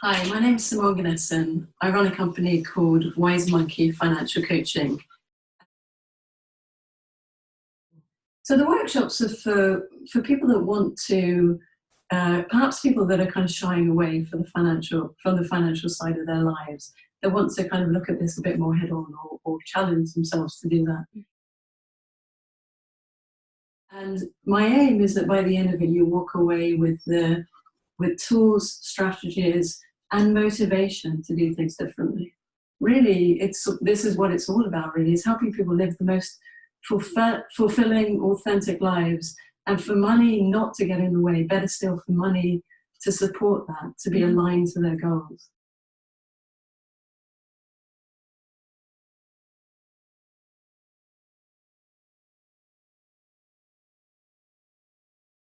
Hi, my name is Simonne Gnessen. I run a company called Wise Monkey Financial Coaching. So the workshops are for people that want to, perhaps people that are kind of shying away from the financial side of their lives, that want to kind of look at this a bit more head on, or challenge themselves to do that. And my aim is that by the end of it, you walk away with tools, strategies, and motivation to do things differently. Really, this is what it's all about, really, is helping people live the most fulfilling, authentic lives, and for money not to get in the way, better still for money to support that, to be aligned to their goals.